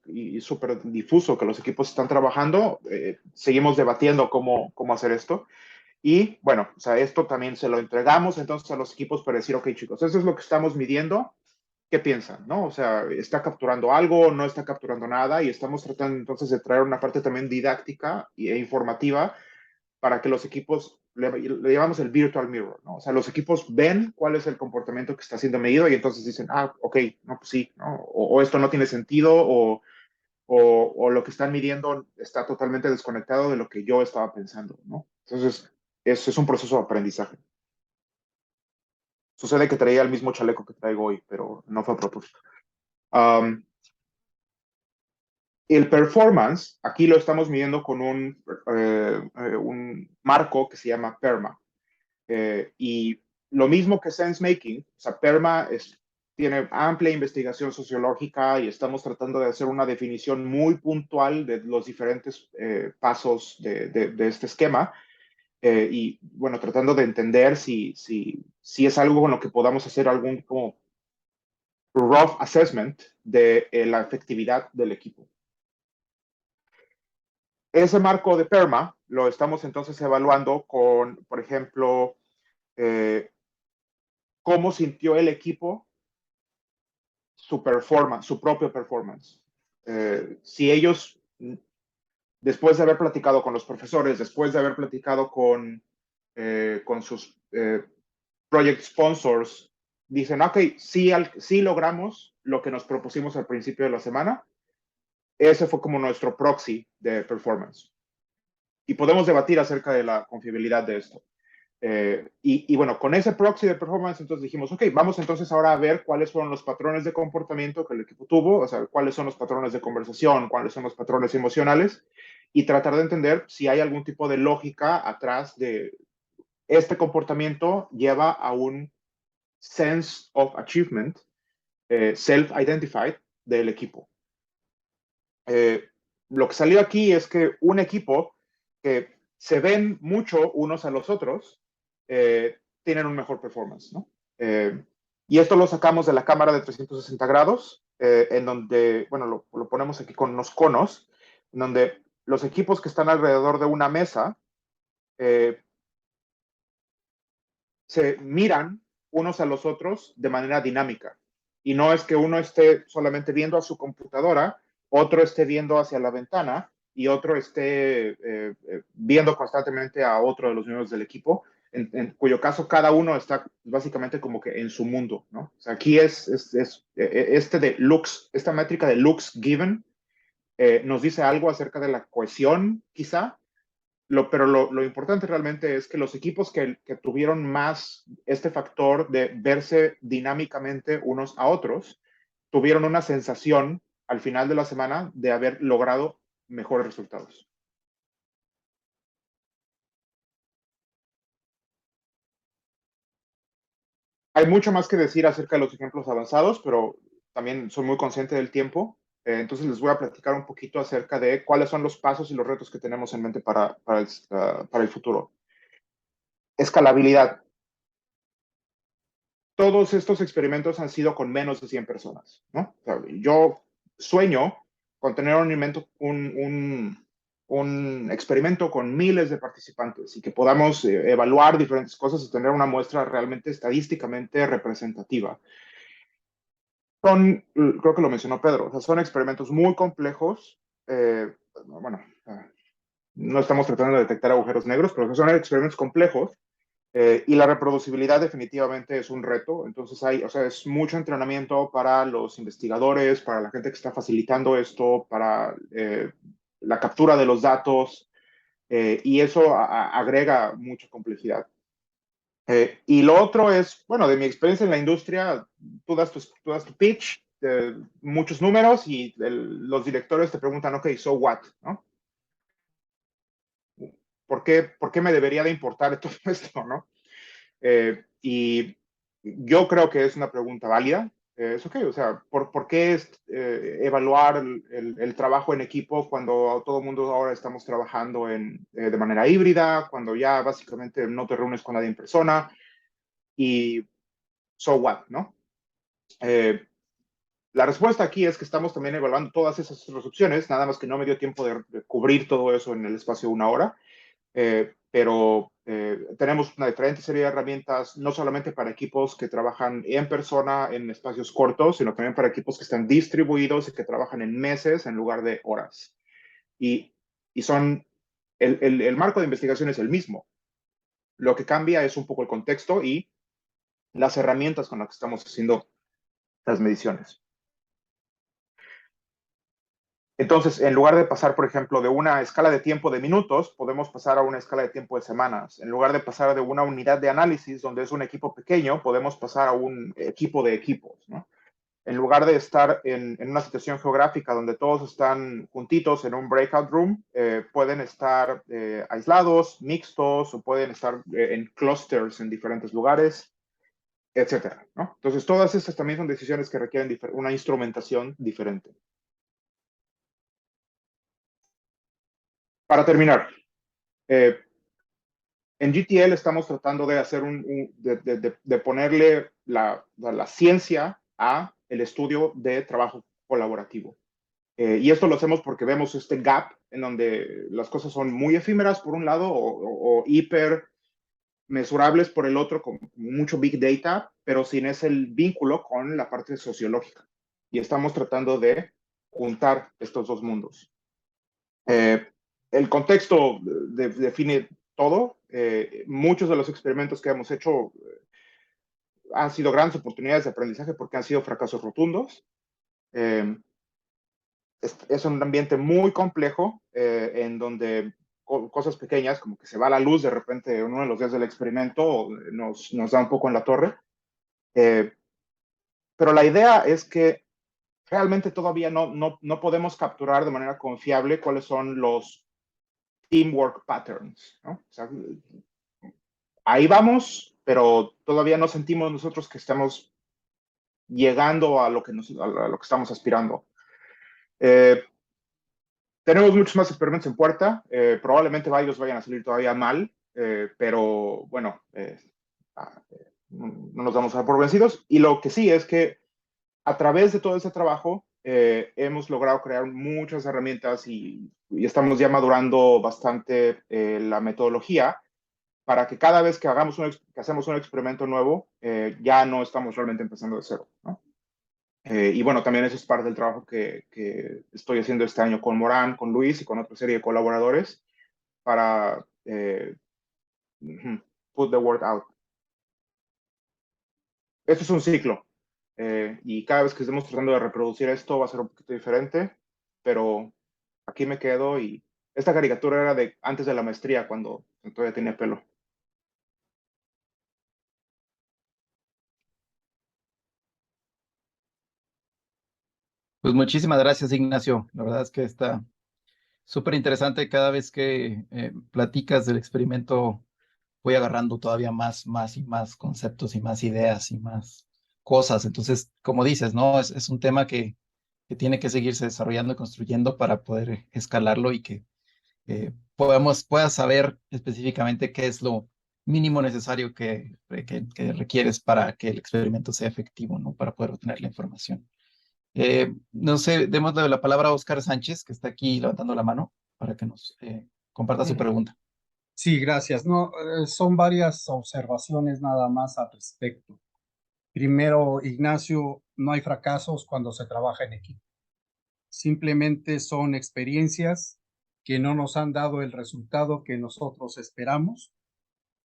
y súper difuso que los equipos están trabajando, seguimos debatiendo cómo hacer esto. Y bueno, o sea, esto también se lo entregamos entonces a los equipos para decir, ok, chicos, eso es lo que estamos midiendo. ¿Qué piensan? ¿No? O sea, ¿está capturando algo? ¿No está capturando nada? Y estamos tratando entonces de traer una parte también didáctica e informativa para que los equipos le llamamos el virtual mirror, ¿no? O sea, los equipos ven cuál es el comportamiento que está siendo medido y entonces dicen, ah, ok, no, pues sí, ¿no? O esto no tiene sentido, o lo que están midiendo está totalmente desconectado de lo que yo estaba pensando, ¿no? Entonces, eso es un proceso de aprendizaje. Sucede que traía el mismo chaleco que traigo hoy, pero no fue a propósito. Um, el performance, aquí lo estamos midiendo con un marco que se llama PERMA. Y lo mismo que SenseMaking, o sea, PERMA tiene amplia investigación sociológica y estamos tratando de hacer una definición muy puntual de los diferentes pasos de este esquema. Y bueno, tratando de entender si es algo con lo que podamos hacer algún como rough assessment de la efectividad del equipo. Ese marco de PERMA lo estamos entonces evaluando con, por ejemplo, cómo sintió el equipo su performance, su propio performance. Si ellos, después de haber platicado con los profesores, después de haber platicado con sus project sponsors, dicen, ok, sí logramos lo que nos propusimos al principio de la semana. Ese fue como nuestro proxy de performance. Y podemos debatir acerca de la confiabilidad de esto. Y bueno, con ese proxy de performance, entonces dijimos, ok, vamos entonces ahora a ver cuáles fueron los patrones de comportamiento que el equipo tuvo, o sea, cuáles son los patrones de conversación, cuáles son los patrones emocionales, y tratar de entender si hay algún tipo de lógica atrás de este comportamiento lleva a un sense of achievement, self-identified del equipo. Lo que salió aquí es que un equipo que se ven mucho unos a los otros, tienen un mejor performance, ¿no? Y esto lo sacamos de la cámara de 360 grados, en donde, bueno, lo ponemos aquí con unos conos, en donde los equipos que están alrededor de una mesa se miran unos a los otros de manera dinámica. Y no es que uno esté solamente viendo a su computadora, otro esté viendo hacia la ventana y otro esté viendo constantemente a otro de los miembros del equipo, en cuyo caso cada uno está básicamente como que en su mundo, ¿no? O sea, aquí es este de looks, esta métrica de looks given, nos dice algo acerca de la cohesión, quizá, pero lo importante realmente es que los equipos que tuvieron más este factor de verse dinámicamente unos a otros, tuvieron una sensación al final de la semana de haber logrado mejores resultados. Hay mucho más que decir acerca de los ejemplos avanzados, pero también soy muy consciente del tiempo. Entonces les voy a platicar un poquito acerca de cuáles son los pasos y los retos que tenemos en mente para el futuro. Escalabilidad. Todos estos experimentos han sido con menos de 100 personas, ¿no? O sea, yo sueño con tener un experimento con miles de participantes y que podamos evaluar diferentes cosas y tener una muestra realmente estadísticamente representativa. Creo que lo mencionó Pedro, o sea, son experimentos muy complejos. Bueno, no estamos tratando de detectar agujeros negros, pero son experimentos complejos. Y la reproducibilidad definitivamente es un reto. Entonces o sea, es mucho entrenamiento para los investigadores, para la gente que está facilitando esto, para la captura de los datos, y eso agrega mucha complejidad. Y lo otro es, bueno, de mi experiencia en la industria, tú das tu pitch, muchos números y los directores te preguntan, ok, so what, ¿no? ¿Por qué me debería de importar todo esto, no? Y yo creo que es una pregunta válida. Es ok, o sea, ¿por qué evaluar el trabajo en equipo cuando todo el mundo ahora estamos trabajando de manera híbrida, cuando ya básicamente no te reúnes con nadie en persona? Y so what, ¿no? La respuesta aquí es que estamos también evaluando todas esas opciones, nada más que no me dio tiempo de cubrir todo eso en el espacio de una hora. Pero tenemos una diferente serie de herramientas, no solamente para equipos que trabajan en persona en espacios cortos, sino también para equipos que están distribuidos y que trabajan en meses en lugar de horas. Y el marco de investigación es el mismo. Lo que cambia es un poco el contexto y las herramientas con las que estamos haciendo las mediciones. Entonces, en lugar de pasar, por ejemplo, de una escala de tiempo de minutos, podemos pasar a una escala de tiempo de semanas. En lugar de pasar de una unidad de análisis, donde es un equipo pequeño, podemos pasar a un equipo de equipos, ¿no? En lugar de estar en una situación geográfica donde todos están juntitos en un breakout room, pueden estar aislados, mixtos, o pueden estar en clusters en diferentes lugares, etcétera, ¿no? Entonces, todas estas también son decisiones que requieren una instrumentación diferente. Para terminar, en GTL estamos tratando de hacer de ponerle la ciencia a el estudio de trabajo colaborativo. Y esto lo hacemos porque vemos este gap en donde las cosas son muy efímeras por un lado o hiper mesurables por el otro, con mucho big data, pero sin ese vínculo con la parte sociológica. Y estamos tratando de juntar estos dos mundos. El contexto define todo. Muchos de los experimentos que hemos hecho han sido grandes oportunidades de aprendizaje porque han sido fracasos rotundos. Es un ambiente muy complejo en donde cosas pequeñas, como que se va la luz de repente en uno de los días del experimento, nos da un poco en la torre. Pero la idea es que realmente todavía no podemos capturar de manera confiable cuáles son los teamwork patterns, ¿no? O sea, ahí vamos, pero todavía no sentimos nosotros que estamos llegando a lo que estamos aspirando. Tenemos muchos más experimentos en puerta, probablemente varios vayan a salir todavía mal, pero bueno, no nos vamos a dar por vencidos. Y lo que sí es que a través de todo ese trabajo hemos logrado crear muchas herramientas y estamos ya madurando bastante la metodología para que cada vez que hacemos un experimento nuevo, ya no estamos realmente empezando de cero, ¿no? Y bueno, también eso es parte del trabajo que estoy haciendo este año con Morán, con Luis y con otra serie de colaboradores para put the word out. Esto es un ciclo y cada vez que estemos tratando de reproducir esto va a ser un poquito diferente, pero aquí me quedo y esta caricatura era de antes de la maestría, cuando todavía tenía pelo. Pues muchísimas gracias, Ignacio. La verdad es que está súper interesante. Cada vez que platicas del experimento, voy agarrando todavía más y más conceptos y más ideas y más cosas. Entonces, como dices, ¿no? Es un tema que tiene que seguirse desarrollando y construyendo para poder escalarlo y que puedas saber específicamente qué es lo mínimo necesario que requieres para que el experimento sea efectivo, ¿no? Para poder obtener la información. No sé, démosle la palabra a Oscar Sánchez, que está aquí levantando la mano para que nos comparta su pregunta. Sí, gracias. No, son varias observaciones nada más al respecto. Primero, Ignacio, no hay fracasos cuando se trabaja en equipo. Simplemente son experiencias que no nos han dado el resultado que nosotros esperamos,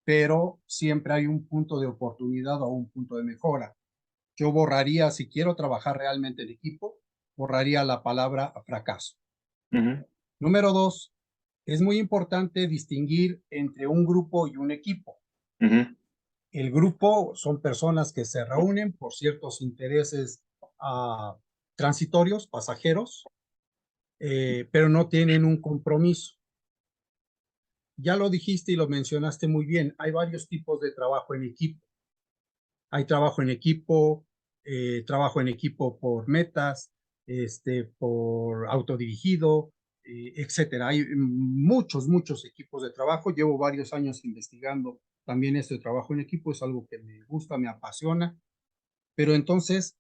pero siempre hay un punto de oportunidad o un punto de mejora. Yo borraría, si quiero trabajar realmente en equipo, borraría la palabra fracaso. Número 2, es muy importante distinguir entre un grupo y un equipo. El grupo son personas que se reúnen por ciertos intereses transitorios, pasajeros, pero no tienen un compromiso. Ya lo dijiste y lo mencionaste muy bien, hay varios tipos de trabajo en equipo. Hay trabajo en equipo por metas, por autodirigido, etcétera. Hay muchos equipos de trabajo. Llevo varios años investigando también este trabajo en equipo, es algo que me gusta, me apasiona. Pero entonces,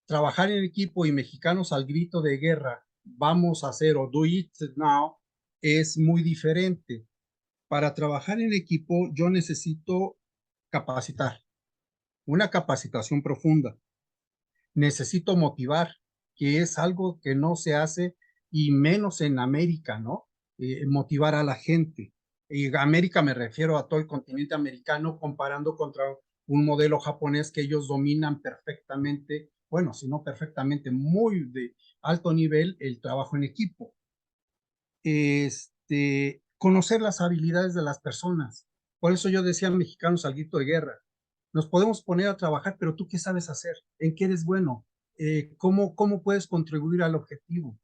trabajar en equipo y mexicanos al grito de guerra, vamos a hacer o do it now, es muy diferente. Para trabajar en equipo, yo necesito capacitar, una capacitación profunda. Necesito motivar, que es algo que no se hace y menos en América, ¿no? Motivar a la gente. Y América me refiero a todo el continente americano, comparando contra un modelo japonés que ellos dominan perfectamente, bueno, si no perfectamente, muy de alto nivel el trabajo en equipo. Conocer las habilidades de las personas. Por eso yo decía mexicanos al grito de guerra. Nos podemos poner a trabajar, pero tú qué sabes hacer, en qué eres bueno, cómo puedes contribuir al objetivo.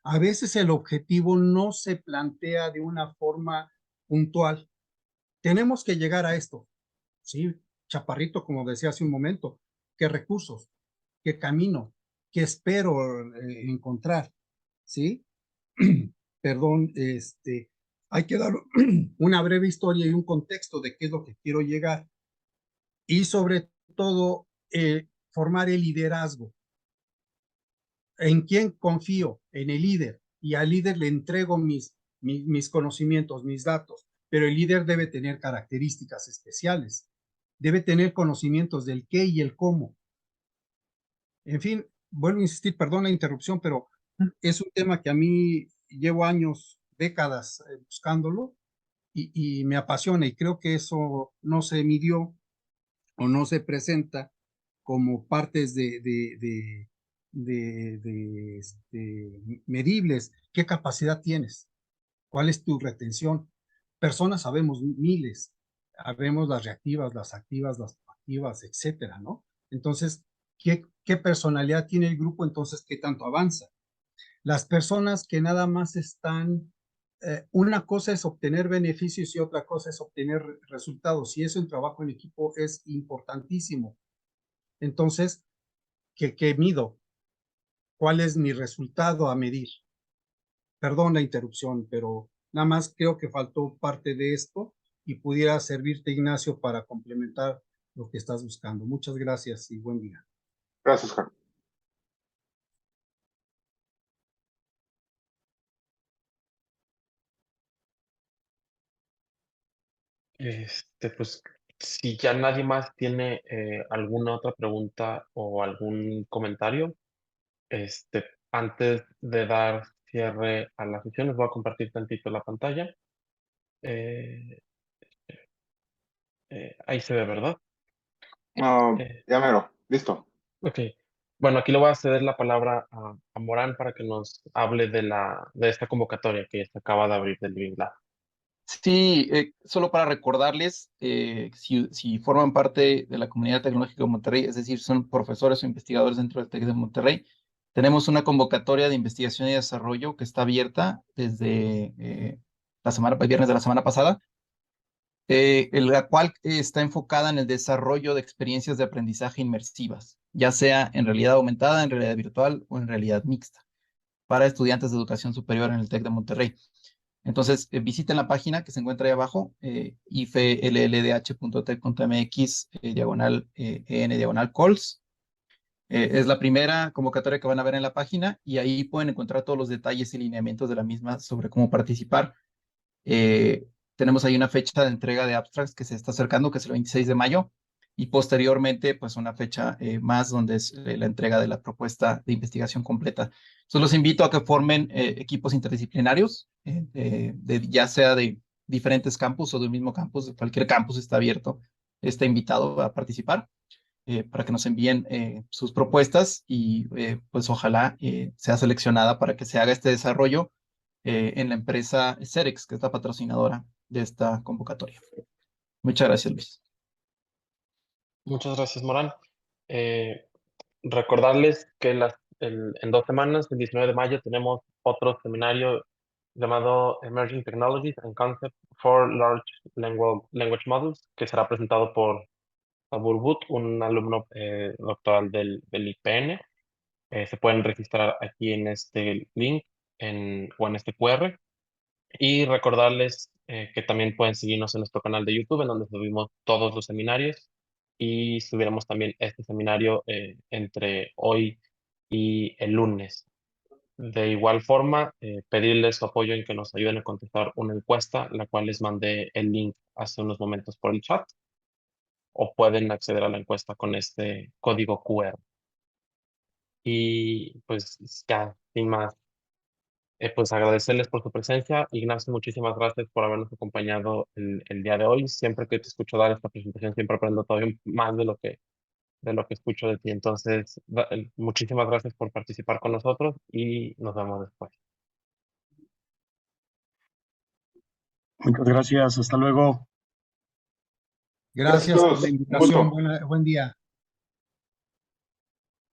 A veces el objetivo no se plantea de una forma puntual. Tenemos que llegar a esto, ¿sí? Chaparrito, como decía hace un momento, qué recursos, qué camino, qué espero encontrar, ¿sí? Perdón, hay que dar una breve historia y un contexto de qué es lo que quiero llegar y sobre todo formar el liderazgo. ¿En quién confío? En el líder, y al líder le entrego mis conocimientos, mis datos, pero el líder debe tener características especiales, debe tener conocimientos del qué y el cómo. En fin, vuelvo a insistir, perdón la interrupción, pero es un tema que a mí llevo años, décadas buscándolo y me apasiona, y creo que eso no se midió o no se presenta como partes medibles. ¿Qué capacidad tienes? ¿Cuál es tu retención? Personas sabemos miles, sabemos las reactivas, las activas, las pasivas, etcétera, ¿no? Entonces, ¿qué personalidad tiene el grupo? Entonces, ¿qué tanto avanza? Las personas que nada más están, una cosa es obtener beneficios y otra cosa es obtener resultados, y eso en trabajo en equipo es importantísimo. Entonces, ¿qué mido? ¿Cuál es mi resultado a medir? Perdón la interrupción, pero nada más creo que faltó parte de esto y pudiera servirte, Ignacio, para complementar lo que estás buscando. Muchas gracias y buen día. Gracias, Juan. Pues si ya nadie más tiene alguna otra pregunta o algún comentario, antes de dar cierre a la sesión, les voy a compartir tantito la pantalla. Eh, Ahí se ve, ¿verdad? Ya mero, listo. Ok. Bueno, aquí le voy a ceder la palabra a Morán para que nos hable de esta convocatoria que se acaba de abrir del Living Lab. Sí, solo para recordarles, si forman parte de la comunidad tecnológica de Monterrey, es decir, son profesores o investigadores dentro del TEC de Monterrey, tenemos una convocatoria de investigación y desarrollo que está abierta desde el viernes de la semana pasada, la cual está enfocada en el desarrollo de experiencias de aprendizaje inmersivas, ya sea en realidad aumentada, en realidad virtual o en realidad mixta, para estudiantes de educación superior en el TEC de Monterrey. Entonces, visiten la página que se encuentra ahí abajo, iflldh.tec.mx, /en/calls. Es la primera convocatoria que van a ver en la página y ahí pueden encontrar todos los detalles y lineamientos de la misma sobre cómo participar. Tenemos ahí una fecha de entrega de abstracts que se está acercando, que es el 26 de mayo, y posteriormente, pues una fecha más donde es la entrega de la propuesta de investigación completa. Entonces los invito a que formen equipos interdisciplinarios, ya sea de diferentes campus o del mismo campus, de cualquier campus está abierto, está invitado a participar. Para que nos envíen sus propuestas y pues ojalá sea seleccionada para que se haga este desarrollo en la empresa Cerex, que es la patrocinadora de esta convocatoria. Muchas gracias, Luis. Muchas gracias, Morán. Recordarles que en 2 semanas, el 19 de mayo, tenemos otro seminario llamado Emerging Technologies and Concepts for Large Language Models, que será presentado por Abur But, un alumno doctoral del IPN. Se pueden registrar aquí en este link o en este QR. Y recordarles que también pueden seguirnos en nuestro canal de YouTube, en donde subimos todos los seminarios. Y subiremos también este seminario entre hoy y el lunes. De igual forma, pedirles su apoyo en que nos ayuden a contestar una encuesta, la cual les mandé el link hace unos momentos por el chat, o pueden acceder a la encuesta con este código QR. Y pues ya, sin más, Pues agradecerles por su presencia. Ignacio, muchísimas gracias por habernos acompañado el día de hoy. Siempre que te escucho dar esta presentación, siempre aprendo todavía más de lo que escucho de ti. Entonces, muchísimas gracias por participar con nosotros y nos vemos después. Muchas gracias, hasta luego. Gracias por la Un invitación. gusto. Buen día.